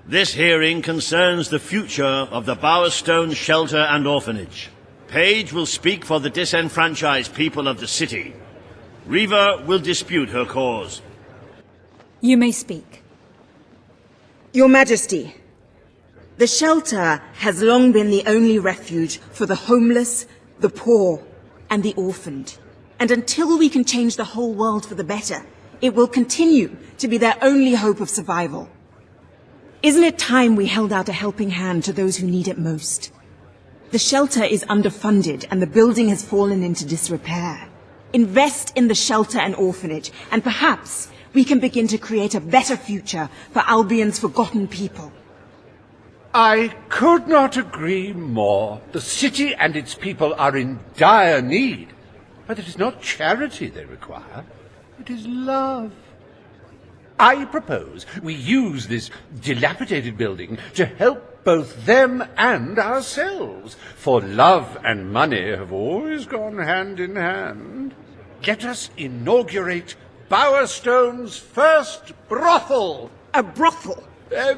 This hearing concerns the future of the Bowerstone Shelter and Orphanage. Paige will speak for the disenfranchised people of the city. Reva will dispute her cause. You may speak. Your Majesty, the shelter has long been the only refuge for the homeless, the poor, and the orphaned. And until we can change the whole world for the better, it will continue to be their only hope of survival. Isn't it time we held out a helping hand to those who need it most? The shelter is underfunded and the building has fallen into disrepair. Invest in the shelter and orphanage, and perhaps we can begin to create a better future for Albion's forgotten people. I could not agree more. The city and its people are in dire need. But it is not charity they require, it is love. I propose we use this dilapidated building to help both them and ourselves, for love and money have always gone hand in hand. Let us inaugurate Bowerstone's first brothel. A brothel?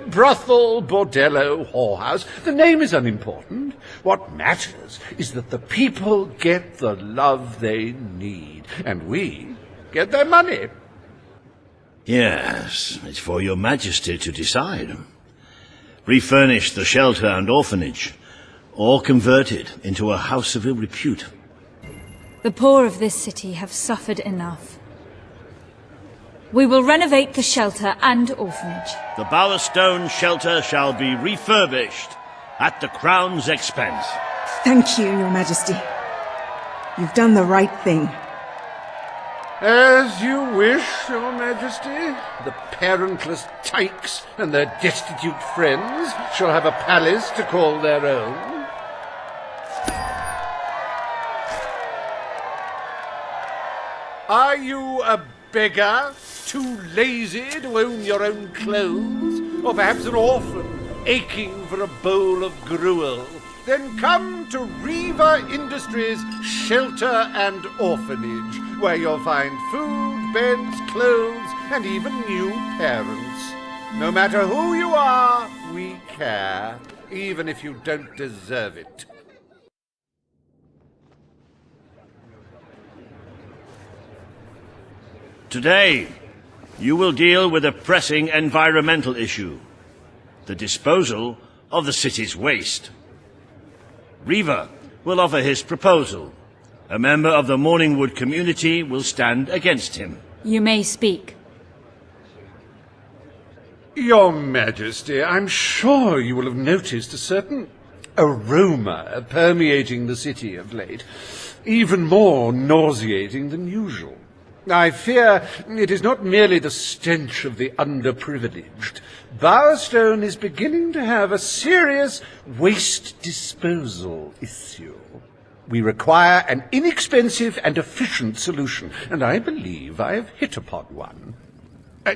Brothel, bordello, whorehouse. The name is unimportant. What matters is that the people get the love they need, and we get their money. Yes, it's for your Majesty to decide. Refurnish the shelter and orphanage, or convert it into a house of ill repute. The poor of this city have suffered enough. We will renovate the shelter and orphanage. The Bowerstone Shelter shall be refurbished at the Crown's expense. Thank you, Your Majesty. You've done the right thing. As you wish, Your Majesty. The parentless tykes and their destitute friends shall have a palace to call their own. Are you a beggar, too lazy to own your own clothes? Or perhaps an orphan, aching for a bowl of gruel? Then come to Reva Industries Shelter and Orphanage, where you'll find food, beds, clothes, and even new parents. No matter who you are, we care, even if you don't deserve it. Today, you will deal with a pressing environmental issue, the disposal of the city's waste. Reva will offer his proposal. A member of the Morningwood community will stand against him. You may speak. Your Majesty, I'm sure you will have noticed a certain aroma permeating the city of late, even more nauseating than usual. I fear it is not merely the stench of the underprivileged. Bowerstone is beginning to have a serious waste disposal issue. We require an inexpensive and efficient solution, and I believe I have hit upon one.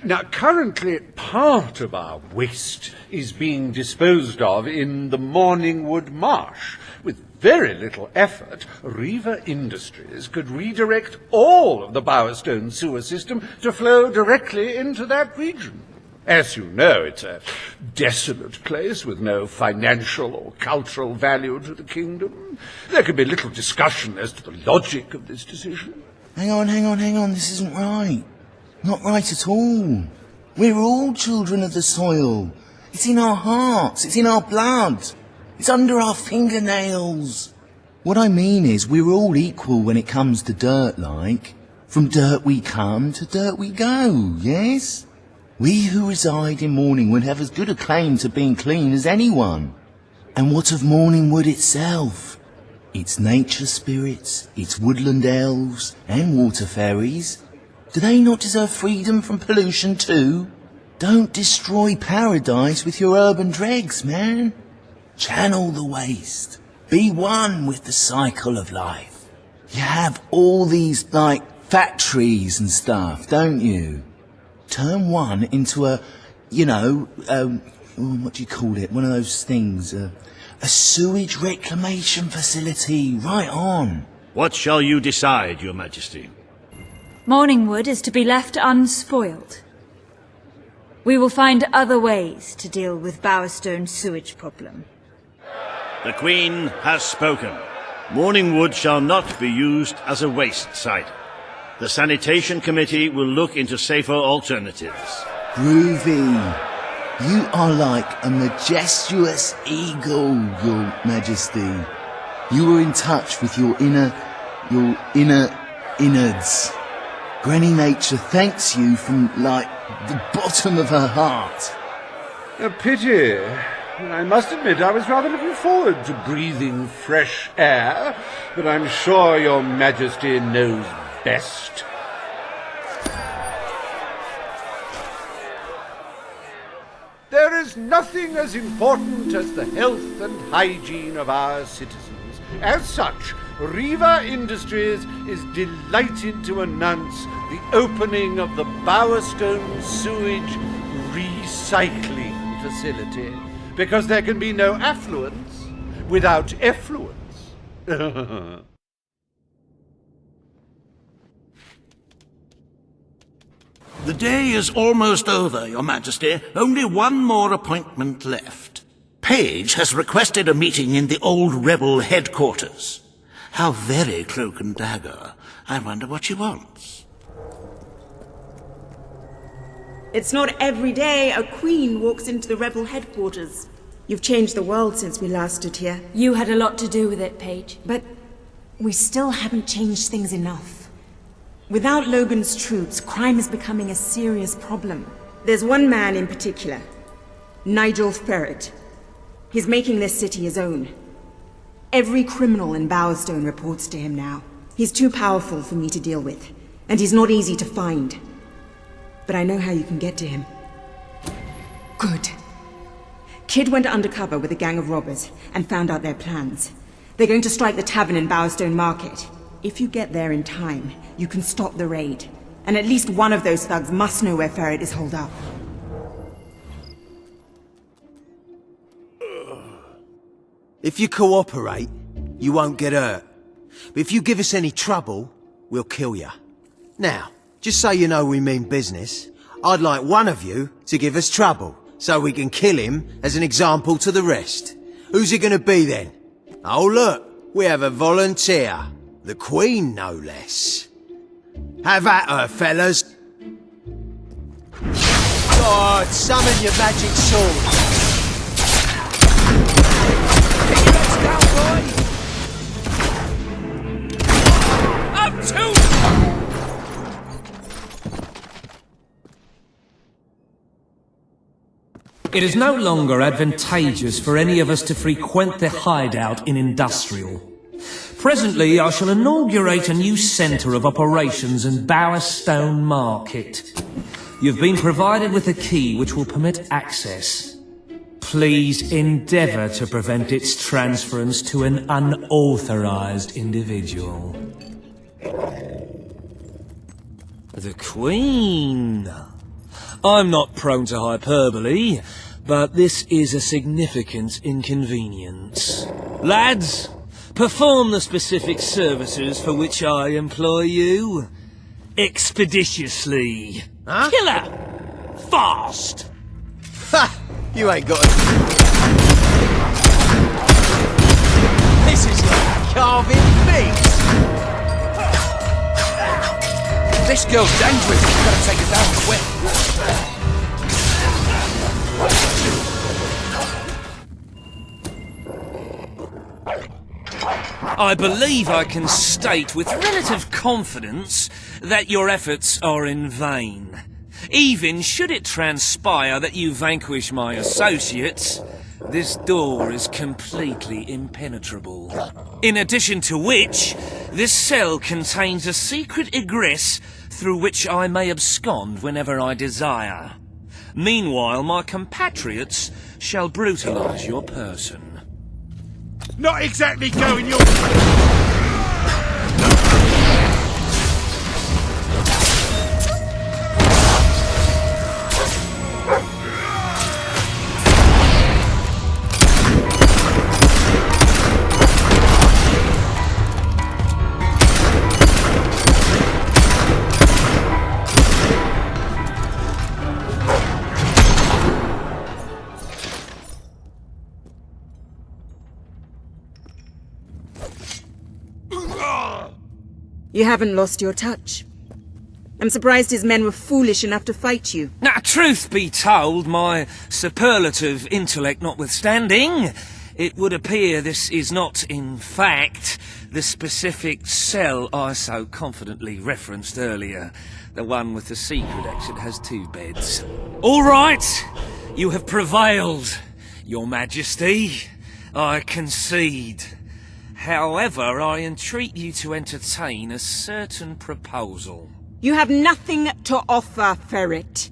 Now, currently, part of our waste is being disposed of in the Morningwood Marsh. With very little effort, Reva Industries could redirect all of the Bowerstone sewer system to flow directly into that region. As you know, it's a desolate place with no financial or cultural value to the kingdom. There could be little discussion as to the logic of this decision. Hang on, this isn't right. Not right at all. We're all children of the soil. It's in our hearts, it's in our blood. It's under our fingernails. What I mean is, we're all equal when it comes to dirt, like. From dirt we come to dirt we go, yes? We who reside in Morningwood have as good a claim to being clean as anyone. And what of Morningwood itself? Its nature spirits, its woodland elves, and water fairies. Do they not deserve freedom from pollution too? Don't destroy paradise with your urban dregs, man. Channel the waste. Be one with the cycle of life. You have all these, like, factories and stuff, don't you? Turn one into a, what do you call it? One of those things, a sewage reclamation facility, right on. What shall you decide, Your Majesty? Morningwood is to be left unspoiled. We will find other ways to deal with Bowerstone's sewage problem. The Queen has spoken. Morningwood shall not be used as a waste site. The Sanitation Committee will look into safer alternatives. Groovy. You are like a majestuous eagle, Your Majesty. You were in touch with your inner innards. Granny Nature thanks you from, like, the bottom of her heart. A pity. I must admit I was rather looking forward to breathing fresh air, but I'm sure Your Majesty knows best. There is nothing as important as the health and hygiene of our citizens. As such, Riva Industries is delighted to announce the opening of the Bowerstone Sewage Recycling Facility, because there can be no affluence without effluence. The day is almost over, Your Majesty. Only one more appointment left. Page has requested a meeting in the old rebel headquarters. How very cloak and dagger. I wonder what she wants. It's not every day a queen walks into the rebel headquarters. You've changed the world since we last stood here. You had a lot to do with it, Paige. But we still haven't changed things enough. Without Logan's troops, crime is becoming a serious problem. There's one man in particular, Nigel Ferret. He's making this city his own. Every criminal in Bowerstone reports to him now. He's too powerful for me to deal with, and he's not easy to find. But I know how you can get to him. Good. Kid went undercover with a gang of robbers and found out their plans. They're going to strike the tavern in Bowerstone Market. If you get there in time, you can stop the raid. And at least one of those thugs must know where Ferret is holed up. If you cooperate, you won't get hurt. But if you give us any trouble, we'll kill you. Now, just so you know we mean business, I'd like one of you to give us trouble, so we can kill him as an example to the rest. Who's it gonna be then? Oh look, we have a volunteer. The Queen, no less. Have at her, fellas. God, summon your magic sword. Keep your heads down, boy. Up to... It is no longer advantageous for any of us to frequent the hideout in Industrial. Presently, I shall inaugurate a new centre of operations in Bowerstone Market. You've been provided with a key which will permit access. Please endeavour to prevent its transference to an unauthorised individual. The Queen. I'm not prone to hyperbole, but this is a significant inconvenience. Lads, perform the specific services for which I employ you. Expeditiously. Huh? Killer! Fast! Ha! You ain't got it. This is like carving meat. This girl's dangerous. You've got to take her down quick. I believe I can state with relative confidence that your efforts are in vain. Even should it transpire that you vanquish my associates, this door is completely impenetrable. In addition to which, this cell contains a secret egress through which I may abscond whenever I desire. Meanwhile, my compatriots shall brutalise your person. Not exactly going your... You haven't lost your touch. I'm surprised his men were foolish enough to fight you. Now, truth be told, my superlative intellect notwithstanding, it would appear this is not, in fact, the specific cell I so confidently referenced earlier. The one with the secret exit has 2 beds. All right, you have prevailed, Your Majesty. I concede. However, I entreat you to entertain a certain proposal. You have nothing to offer, Ferret.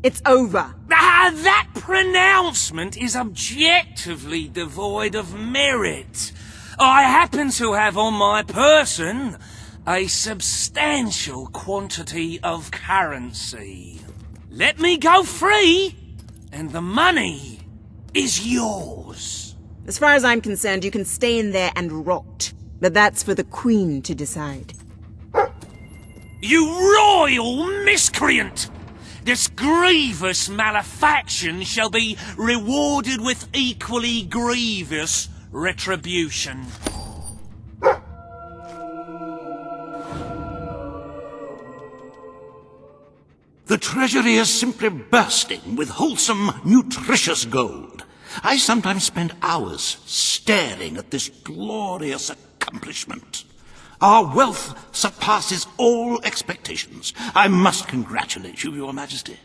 It's over. Ah, that pronouncement is objectively devoid of merit. I happen to have on my person a substantial quantity of currency. Let me go free, and the money is yours. As far as I'm concerned, you can stay in there and rot. But that's for the Queen to decide. You royal miscreant! This grievous malefaction shall be rewarded with equally grievous retribution. The treasury is simply bursting with wholesome, nutritious gold. I sometimes spend hours staring at this glorious accomplishment. Our wealth surpasses all expectations. I must congratulate you, Your Majesty.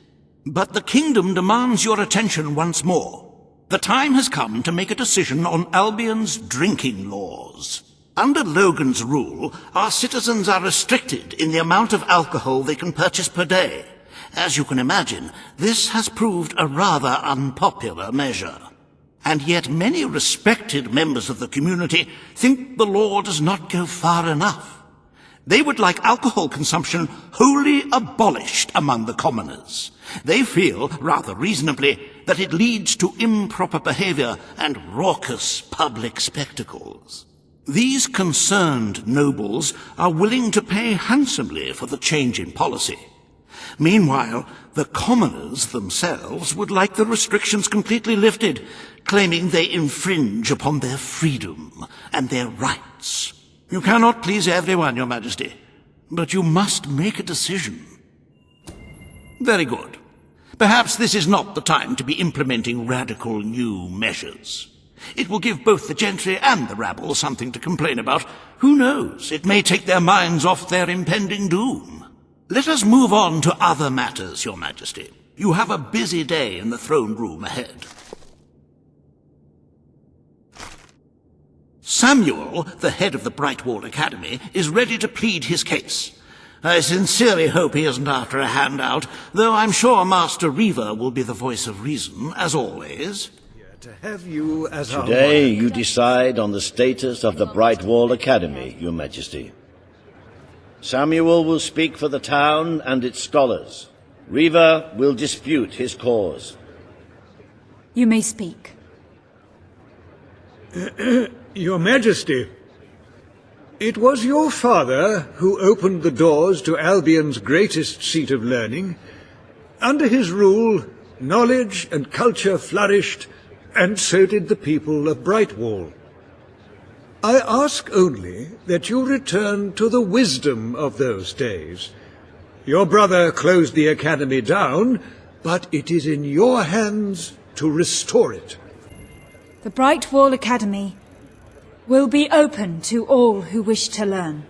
But the kingdom demands your attention once more. The time has come to make a decision on Albion's drinking laws. Under Logan's rule, our citizens are restricted in the amount of alcohol they can purchase per day. As you can imagine, this has proved a rather unpopular measure. And yet many respected members of the community think the law does not go far enough. They would like alcohol consumption wholly abolished among the commoners. They feel, rather reasonably, that it leads to improper behavior and raucous public spectacles. These concerned nobles are willing to pay handsomely for the change in policy. Meanwhile, the commoners themselves would like the restrictions completely lifted, claiming they infringe upon their freedom and their rights. You cannot please everyone, Your Majesty, but you must make a decision. Very good. Perhaps this is not the time to be implementing radical new measures. It will give both the gentry and the rabble something to complain about. Who knows, it may take their minds off their impending doom. Let us move on to other matters, Your Majesty. You have a busy day in the throne room ahead. Samuel, the head of the Brightwall Academy, is ready to plead his case. I sincerely hope he isn't after a handout, though I'm sure Master Reaver will be the voice of reason, as always. To have you as Today you decide on the status of the Brightwall Academy, Your Majesty. Samuel will speak for the town and its scholars. Reaver will dispute his cause. You may speak. Your Majesty, it was your father who opened the doors to Albion's greatest seat of learning. Under his rule, knowledge and culture flourished, and so did the people of Brightwall. I ask only that you return to the wisdom of those days. Your brother closed the academy down, but it is in your hands to restore it. The Brightwall Academy will be open to all who wish to learn.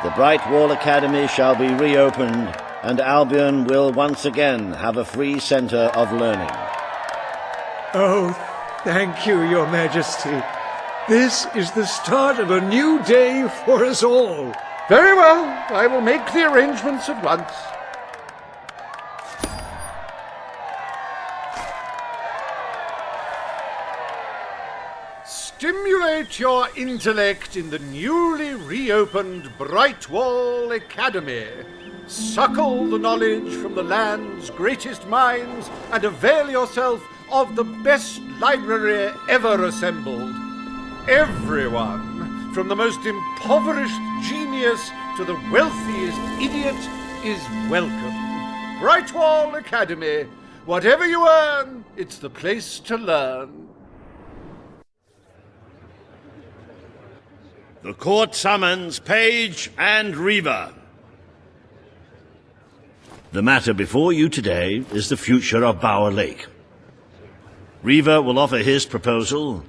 The Brightwall Academy shall be reopened, and Albion will once again have a free centre of learning. Oh, thank you, Your Majesty. This is the start of a new day for us all. Very well, I will make the arrangements at once. Stimulate your intellect in the newly reopened Brightwall Academy. Suckle the knowledge from the land's greatest minds and avail yourself of the best library ever assembled. Everyone, from the most impoverished genius to the wealthiest idiot, is welcome. Brightwall Academy. Whatever you earn, it's the place to learn. The court summons Page and Reva. The matter before you today is the future of Bower Lake. Reva will offer his proposal.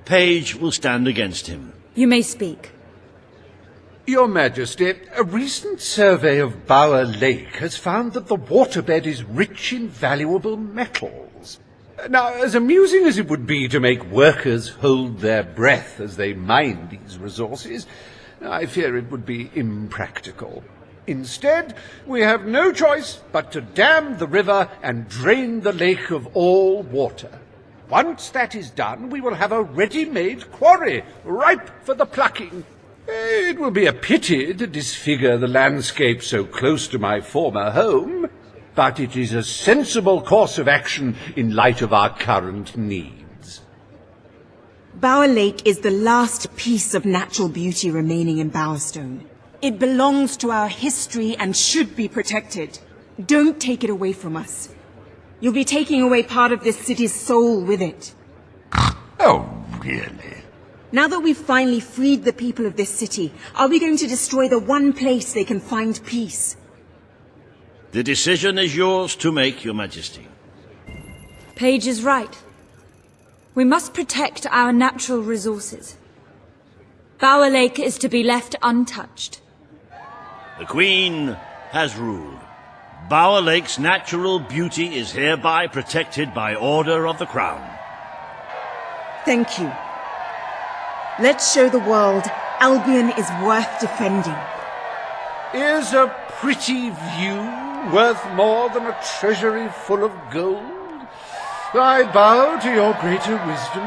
Page will stand against him. You may speak. Your Majesty, a recent survey of Bower Lake has found that the waterbed is rich in valuable metals. Now, as amusing as it would be to make workers hold their breath as they mine these resources, I fear it would be impractical. Instead, we have no choice but to dam the river and drain the lake of all water. Once that is done, we will have a ready-made quarry, ripe for the plucking. It will be a pity to disfigure the landscape so close to my former home, but it is a sensible course of action in light of our current needs. Bower Lake is the last piece of natural beauty remaining in Bowerstone. It belongs to our history and should be protected. Don't take it away from us. You'll be taking away part of this city's soul with it. Oh, really? Now that we've finally freed the people of this city, are we going to destroy the one place they can find peace? The decision is yours to make, Your Majesty. Page is right. We must protect our natural resources. Bower Lake is to be left untouched. The Queen has ruled. Bower Lake's natural beauty is hereby protected by order of the Crown. Thank you. Let's show the world Albion is worth defending. Is a pretty view worth more than a treasury full of gold? I bow to your greater wisdom.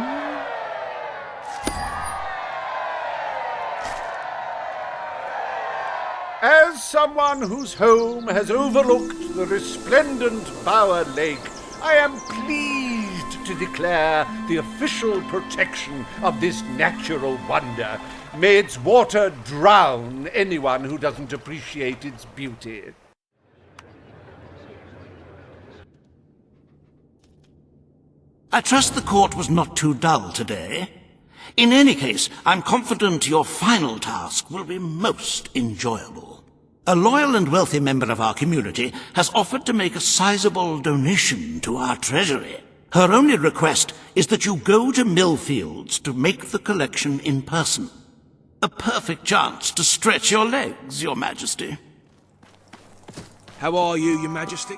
As someone whose home has overlooked the resplendent Bower Lake, I am pleased to declare the official protection of this natural wonder. May its water drown anyone who doesn't appreciate its beauty. I trust the court was not too dull today. In any case, I'm confident your final task will be most enjoyable. A loyal and wealthy member of our community has offered to make a sizable donation to our treasury. Her only request is that you go to Millfields to make the collection in person. A perfect chance to stretch your legs, Your Majesty. How are you, Your Majesty?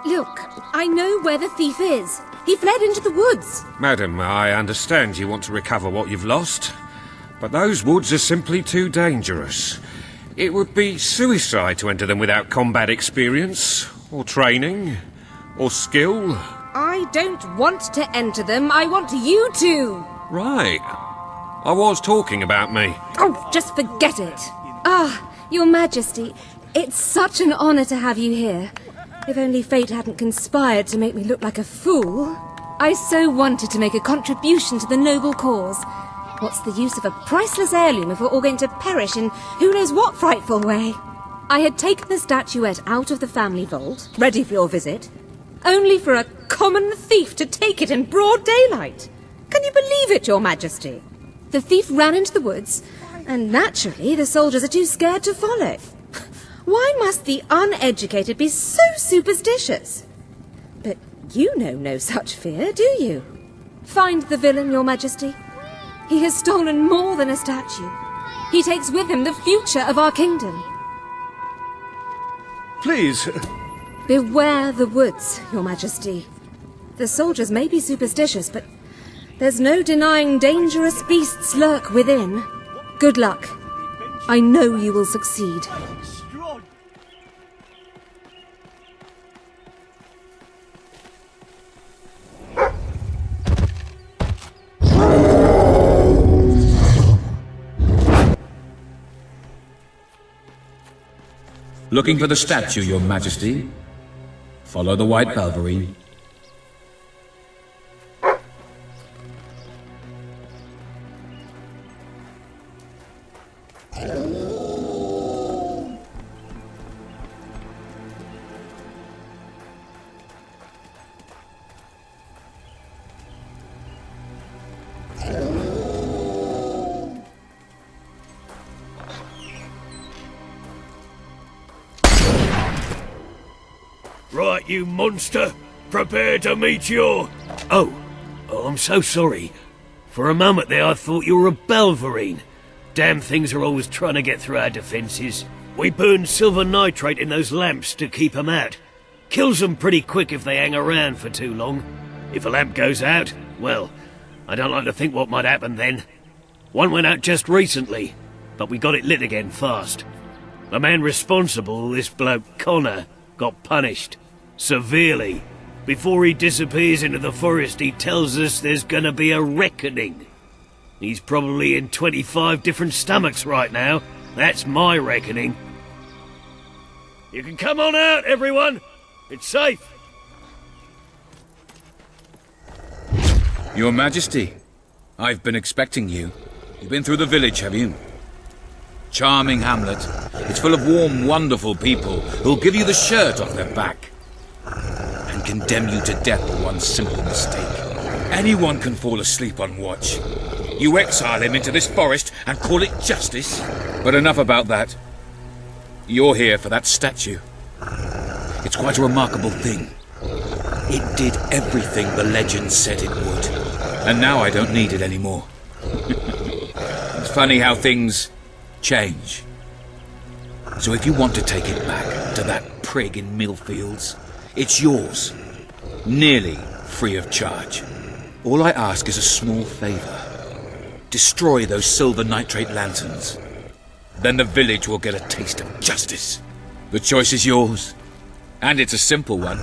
Look, I know where the thief is. He fled into the woods. Madam, I understand you want to recover what you've lost, but those woods are simply too dangerous. It would be suicide to enter them without combat experience, or training, or skill. I don't want to enter them. I want you to. Right. I was talking about me. Oh, just forget it. Your Majesty, it's such an honor to have you here. If only fate hadn't conspired to make me look like a fool. I so wanted to make a contribution to the noble cause. What's the use of a priceless heirloom if we're all going to perish in who knows what frightful way? I had taken the statuette out of the family vault, ready for your visit, only for a common thief to take it in broad daylight. Can you believe it, Your Majesty? The thief ran into the woods, and naturally the soldiers are too scared to follow. Why must the uneducated be so superstitious? But you know no such fear, do you? Find the villain, Your Majesty. He has stolen more than a statue. He takes with him the future of our kingdom. Please. Beware the woods, Your Majesty. The soldiers may be superstitious, but there's no denying dangerous beasts lurk within. Good luck. I know you will succeed. Looking for the statue, Your Majesty. Follow the White Cavalry. Right, you monster. Prepare to meet your... Oh, I'm so sorry. For a moment there I thought you were a Belverine. Damn things are always trying to get through our defences. We burn silver nitrate in those lamps to keep them out. Kills them pretty quick if they hang around for too long. If a lamp goes out, well, I don't like to think what might happen then. One went out just recently, but we got it lit again fast. The man responsible, this bloke Connor, got punished. Severely. Before he disappears into the forest, he tells us there's gonna be a reckoning. He's probably in 25 different stomachs right now. That's my reckoning. You can come on out, everyone. It's safe. Your Majesty, I've been expecting you. You've been through the village, have you? Charming hamlet. It's full of warm, wonderful people who'll give you the shirt off their back and condemn you to death for one simple mistake. Anyone can fall asleep on watch. You exile him into this forest and call it justice? But enough about that. You're here for that statue. It's quite a remarkable thing. It did everything the legend said it would. And now I don't need it anymore. It's funny how things change. So if you want to take it back to that prig in Millfields, it's yours. Nearly free of charge. All I ask is a small favour. Destroy those silver nitrate lanterns. Then the village will get a taste of justice. The choice is yours. And it's a simple one.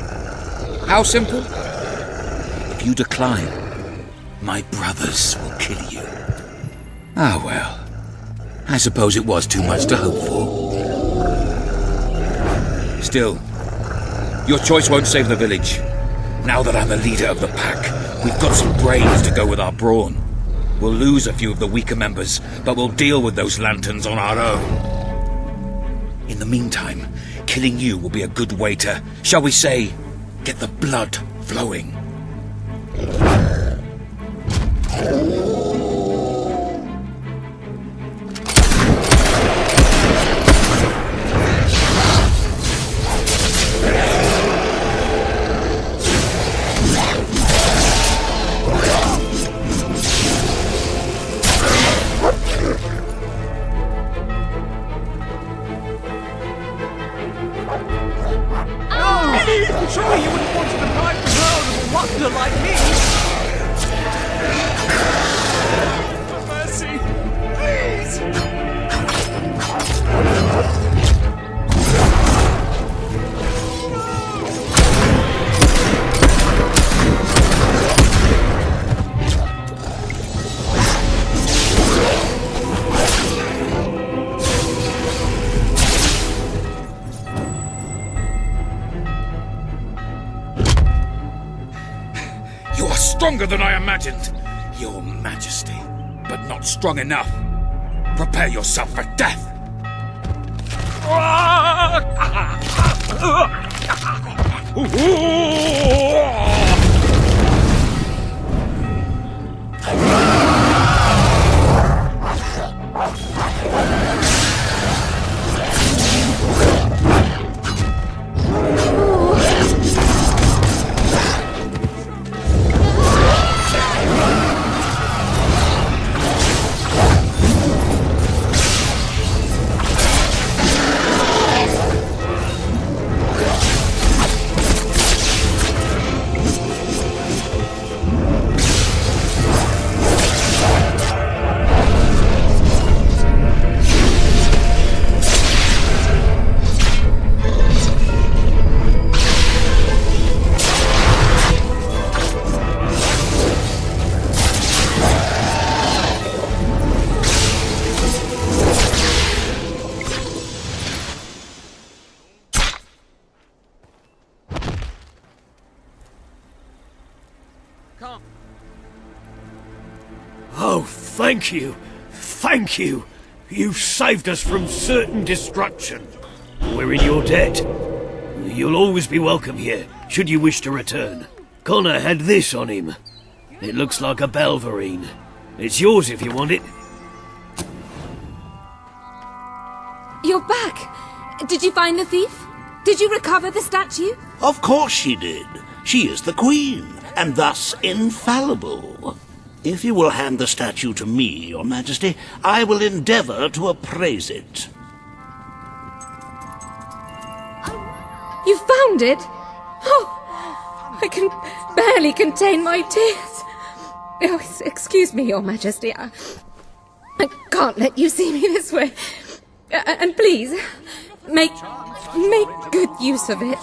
How simple? If you decline, my brothers will kill you. Ah, well. I suppose it was too much to hope for. Still, your choice won't save the village. Now that I'm the leader of the pack, we've got some brains to go with our brawn. We'll lose a few of the weaker members, but we'll deal with those lanterns on our own. In the meantime, killing you will be a good way to, shall we say, get the blood flowing. Surely you wouldn't want to deprive the world of a wonder like me! For mercy, please! Stronger than I imagined, Your Majesty, but not strong enough. Prepare yourself for death. Oh, thank you. Thank you. You've saved us from certain destruction. We're in your debt. You'll always be welcome here, should you wish to return. Connor had this on him. It looks like a Belverine. It's yours if you want it. You're back! Did you find the thief? Did you recover the statue? Of course she did. She is the queen, and thus infallible. If you will hand the statue to me, Your Majesty, I will endeavour to appraise it. You found it? Oh, I can barely contain my tears. Oh, excuse me, Your Majesty. I can't let you see me this way. And please, make good use of it.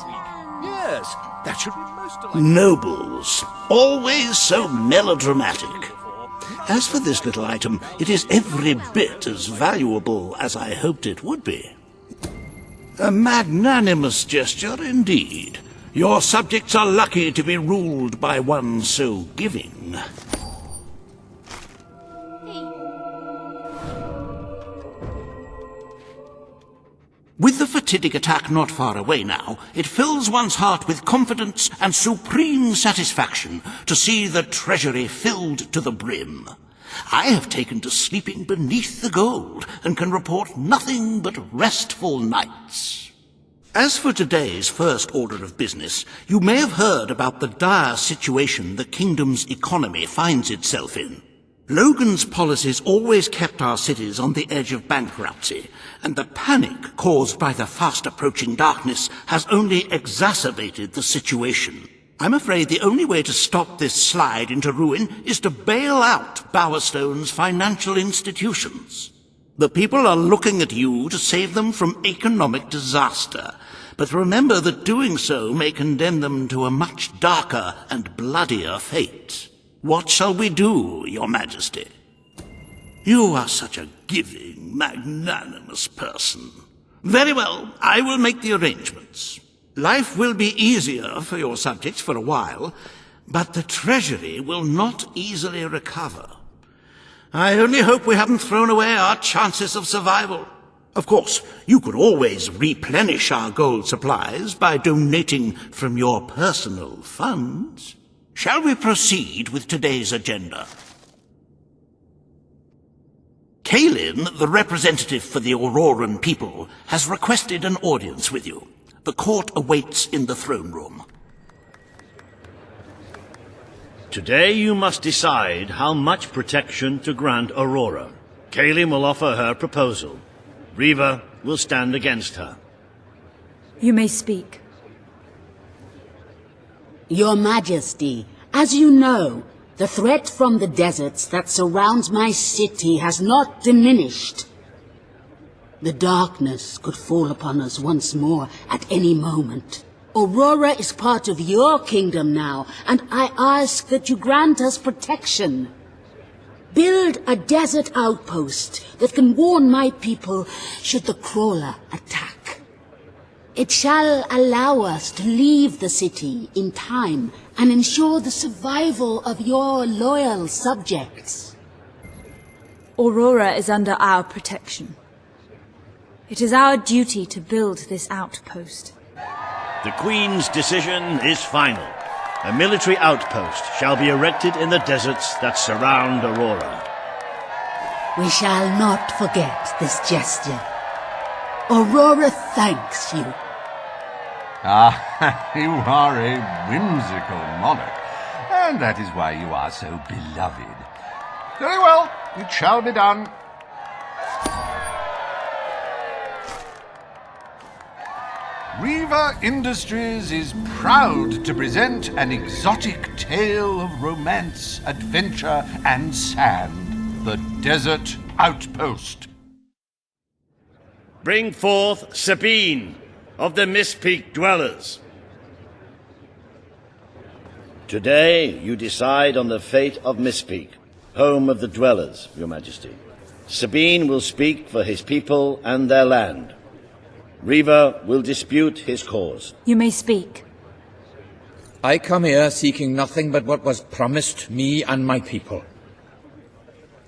Yes, that should be most nobles, always so melodramatic. As for this little item, it is every bit as valuable as I hoped it would be. A magnanimous gesture indeed. Your subjects are lucky to be ruled by one so giving. With the fatidic attack not far away now, it fills one's heart with confidence and supreme satisfaction to see the treasury filled to the brim. I have taken to sleeping beneath the gold and can report nothing but restful nights. As for today's first order of business, you may have heard about the dire situation the kingdom's economy finds itself in. Logan's policies always kept our cities on the edge of bankruptcy, and the panic caused by the fast-approaching darkness has only exacerbated the situation. I'm afraid the only way to stop this slide into ruin is to bail out Bowerstone's financial institutions. The people are looking at you to save them from economic disaster, but remember that doing so may condemn them to a much darker and bloodier fate. What shall we do, Your Majesty? You are such a giving, magnanimous person. Very well, I will make the arrangements. Life will be easier for your subjects for a while, but the treasury will not easily recover. I only hope we haven't thrown away our chances of survival. Of course, you could always replenish our gold supplies by donating from your personal funds. Shall we proceed with today's agenda? Kalin, the representative for the Auroran people, has requested an audience with you. The court awaits in the throne room. Today you must decide how much protection to grant Aurora. Kalin will offer her proposal. Riva will stand against her. You may speak. Your Majesty, as you know, the threat from the deserts that surrounds my city has not diminished. The darkness could fall upon us once more at any moment. Aurora is part of your kingdom now, and I ask that you grant us protection. Build a desert outpost that can warn my people should the crawler attack. It shall allow us to leave the city in time and ensure the survival of your loyal subjects. Aurora is under our protection. It is our duty to build this outpost. The Queen's decision is final. A military outpost shall be erected in the deserts that surround Aurora. We shall not forget this gesture. Aurora thanks you. Ah, you are a whimsical monarch, and that is why you are so beloved. Very well, it shall be done. Riva Industries is proud to present an exotic tale of romance, adventure, and sand, the Desert Outpost. Bring forth Sabine of the Mistpeak Dwellers. Today you decide on the fate of Mistpeak, home of the Dwellers, Your Majesty. Sabine will speak for his people and their land. Riva will dispute his cause. You may speak. I come here seeking nothing but what was promised me and my people.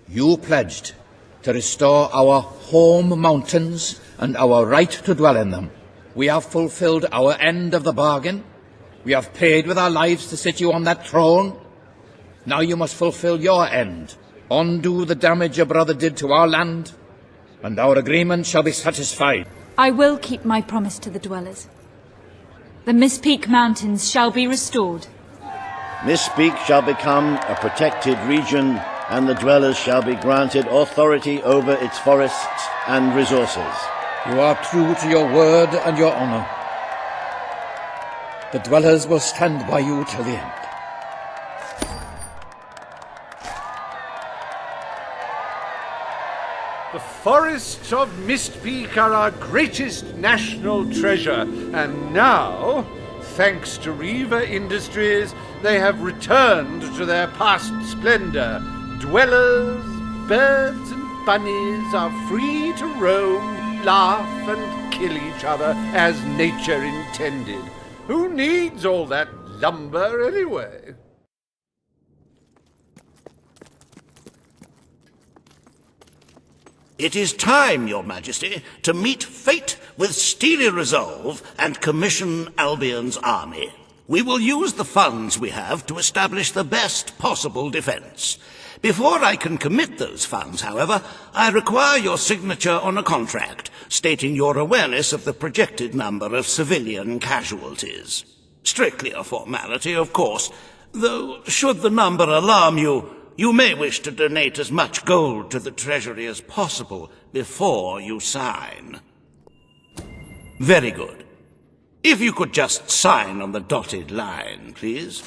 You pledged to restore our home mountains and our right to dwell in them. We have fulfilled our end of the bargain. We have paid with our lives to sit you on that throne. Now you must fulfill your end. Undo the damage your brother did to our land, and our agreement shall be satisfied. I will keep my promise to the Dwellers. The Mistpeak Mountains shall be restored. Mistpeak shall become a protected region, and the dwellers shall be granted authority over its forests and resources. You are true to your word and your honor. The dwellers will stand by you till the end. The forests of Mistpeak are our greatest national treasure, and now, thanks to Riva Industries, they have returned to their past splendor. Dwellers, birds and bunnies are free to roam, laugh and kill each other as nature intended. Who needs all that lumber anyway? It is time, Your Majesty, to meet fate with steely resolve and commission Albion's army. We will use the funds we have to establish the best possible defense. Before I can commit those funds, however, I require your signature on a contract stating your awareness of the projected number of civilian casualties. Strictly a formality, of course, though should the number alarm you, you may wish to donate as much gold to the treasury as possible before you sign. Very good. If you could just sign on the dotted line, please.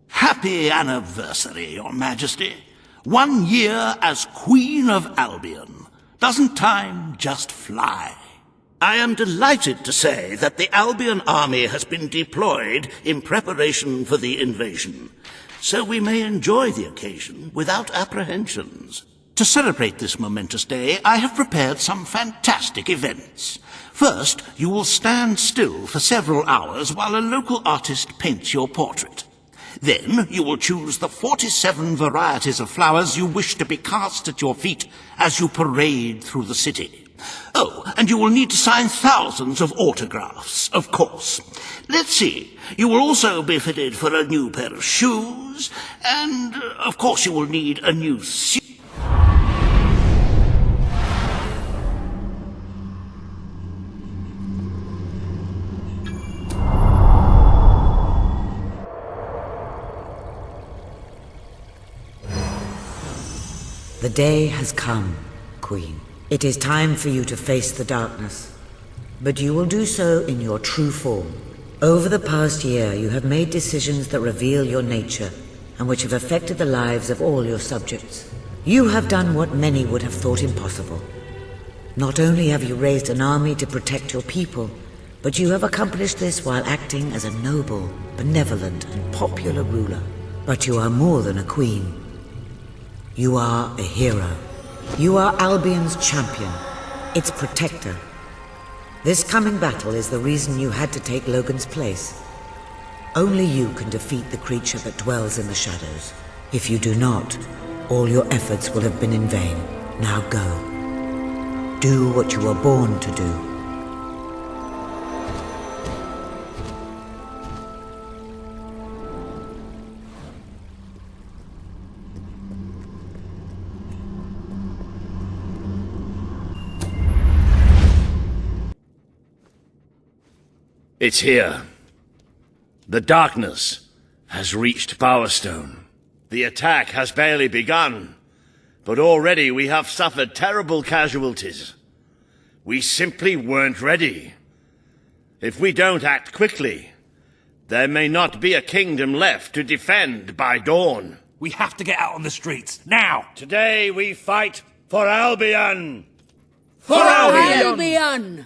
Happy anniversary, Your Majesty. 1 year as Queen of Albion. Doesn't time just fly? I am delighted to say that the Albion army has been deployed in preparation for the invasion, so we may enjoy the occasion without apprehensions. To celebrate this momentous day, I have prepared some fantastic events. First, you will stand still for several hours while a local artist paints your portrait. Then you will choose the 47 varieties of flowers you wish to be cast at your feet as you parade through the city. Oh, and you will need to sign thousands of autographs, of course. Let's see, you will also be fitted for a new pair of shoes, and, of course, you will need a new suit. The day has come, Queen. It is time for you to face the darkness. But you will do so in your true form. Over the past year, you have made decisions that reveal your nature, and which have affected the lives of all your subjects. You have done what many would have thought impossible. Not only have you raised an army to protect your people, but you have accomplished this while acting as a noble, benevolent, and popular ruler. But you are more than a queen. You are a hero. You are Albion's champion, its protector. This coming battle is the reason you had to take Logan's place. Only you can defeat the creature that dwells in the shadows. If you do not, all your efforts will have been in vain. Now go. Do what you were born to do. It's here. The darkness has reached Power Stone. The attack has barely begun, but already we have suffered terrible casualties. We simply weren't ready. If we don't act quickly, there may not be a kingdom left to defend by dawn. We have to get out on the streets, now! Today we fight for Albion! For Albion!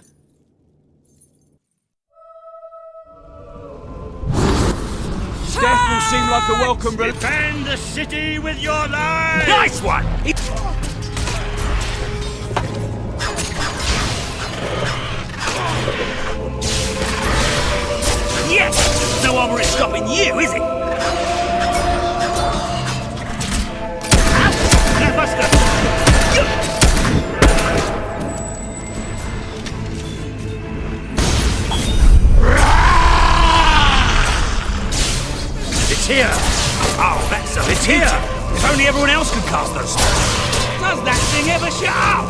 Death will seem like a welcome relief. Defend the city with your life! Nice one! Yes! No one is stopping you, is it? It's here! Oh, that's a It's here! If only everyone else could cast those spells. Does that thing ever shut up?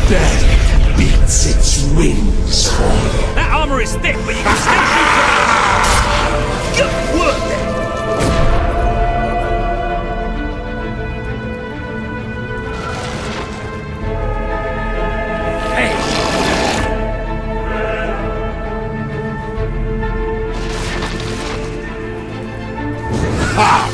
Death beats its wings for you. That armor is thick, but you can still shoot. Good work then. Ha!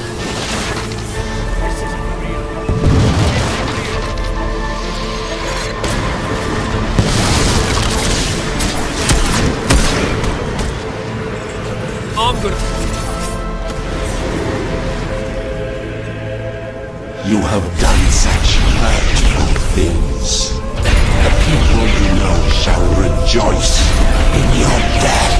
I'm good. You have done such hurtful things. The people you know shall rejoice in your death.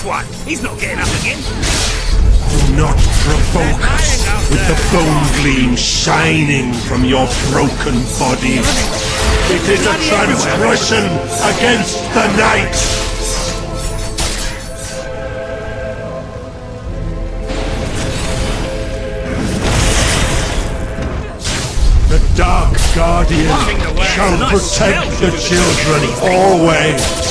One. He's not getting up again. Do not provoke us with the bone gleam shining from your broken body. It is a transgression against the night. The Dark Guardian shall protect the children always.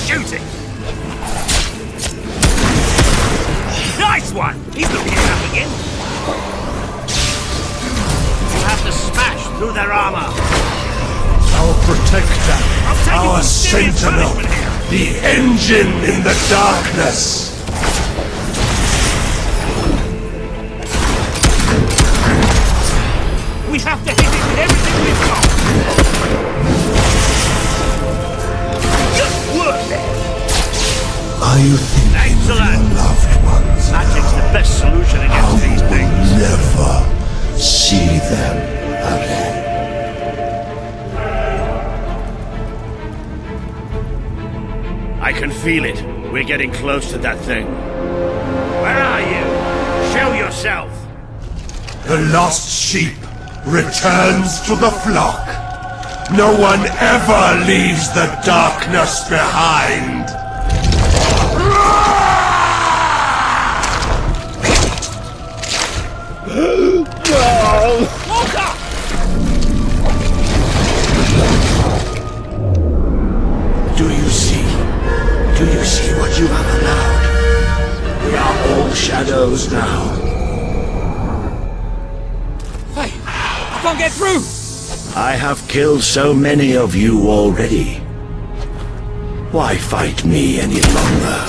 Shooting! Nice one! He's not getting up again. You have to smash through their armor. Our protector, our sentinel, the engine in the darkness. We have to hit it with everything we've got. Are you thinking of your loved ones? Magic's the best solution against these things. Never see them again. I can feel it. We're getting close to that thing. Where are you? Show yourself. The lost sheep returns to the flock. No one ever leaves the darkness behind. Do you see? Do you see what you have allowed? We are all shadows now. Hey, I can't get through! I have killed so many of you already. Why fight me any longer?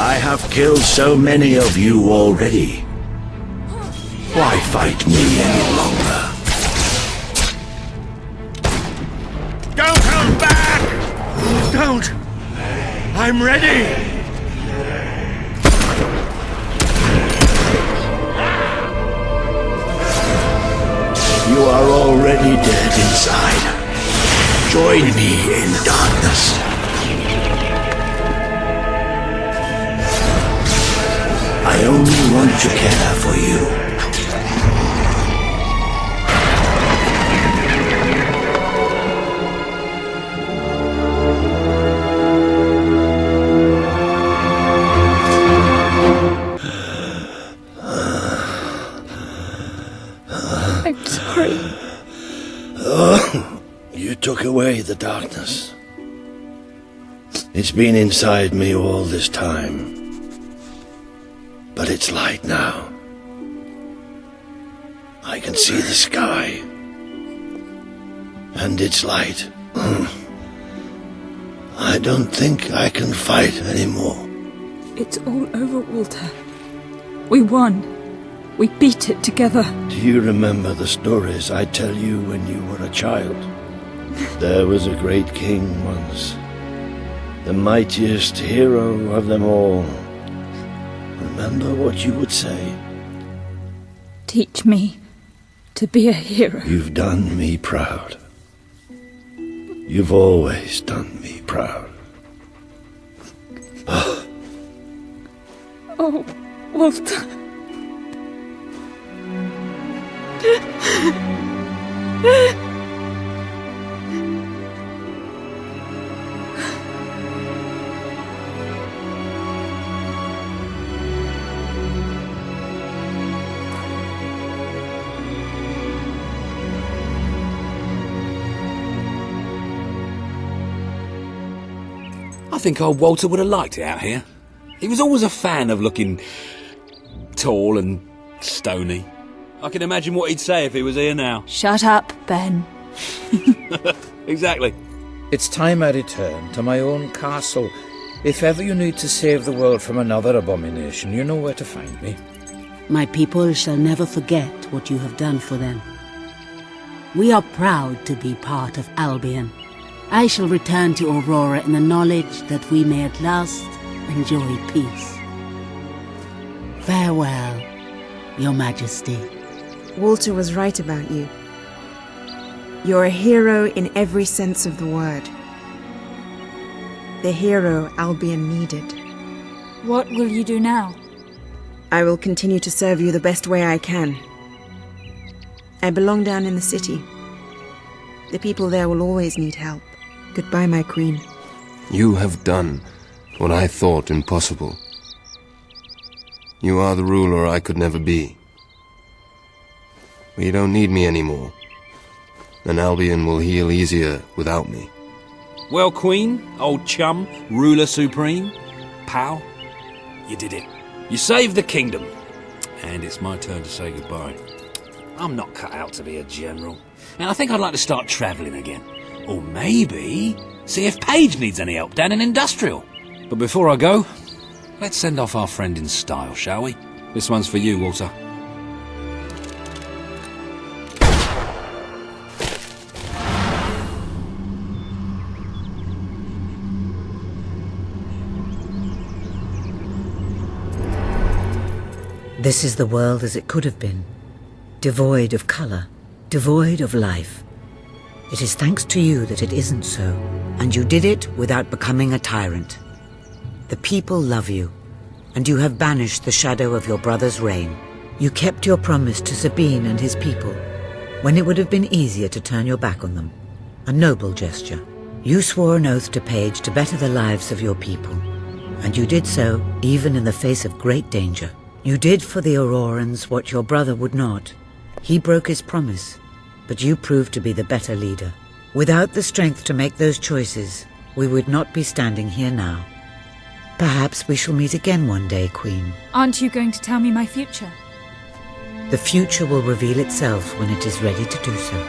I have killed so many of you already. Why fight me any longer? Don't hold back! Don't! I'm ready! You are already dead inside. Join me in darkness. I only want to care for you. I'm sorry. Oh, you took away the darkness. It's been inside me all this time. But it's light now. I can see the sky. And it's light. I don't think I can fight anymore. It's all over, Walter. We won. We beat it together. Do you remember the stories I tell you when you were a child? There was a great king once, the mightiest hero of them all. Remember what you would say. Teach me to be a hero. You've done me proud. You've always done me proud. Oh, Walter. I think old Walter would have liked it out here. He was always a fan of looking tall and stony. I can imagine what he'd say if he was here now. Shut up, Ben. Exactly. It's time I return to my own castle. If ever you need to save the world from another abomination, you know where to find me. My people shall never forget what you have done for them. We are proud to be part of Albion. I shall return to Aurora in the knowledge that we may at last enjoy peace. Farewell, Your Majesty. Walter was right about you. You're a hero in every sense of the word. The hero Albion needed. What will you do now? I will continue to serve you the best way I can. I belong down in the city. The people there will always need help. Goodbye, my queen. You have done what I thought impossible. You are the ruler I could never be. But you don't need me anymore, and Albion will heal easier without me. Well, Queen, old chum, ruler supreme, pal, you did it. You saved the kingdom. And it's my turn to say goodbye. I'm not cut out to be a general, and I think I'd like to start travelling again. Or maybe see if Paige needs any help down in Industrial. But before I go, let's send off our friend in style, shall we? This one's for you, Walter. This is the world as it could have been, devoid of colour, devoid of life. It is thanks to you that it isn't so, and you did it without becoming a tyrant. The people love you, and you have banished the shadow of your brother's reign. You kept your promise to Sabine and his people, when it would have been easier to turn your back on them. A noble gesture. You swore an oath to Paige to better the lives of your people, and you did so even in the face of great danger. You did for the Aurorans what your brother would not. He broke his promise, but you proved to be the better leader. Without the strength to make those choices, we would not be standing here now. Perhaps we shall meet again one day, Queen. Aren't you going to tell me my future? The future will reveal itself when it is ready to do so.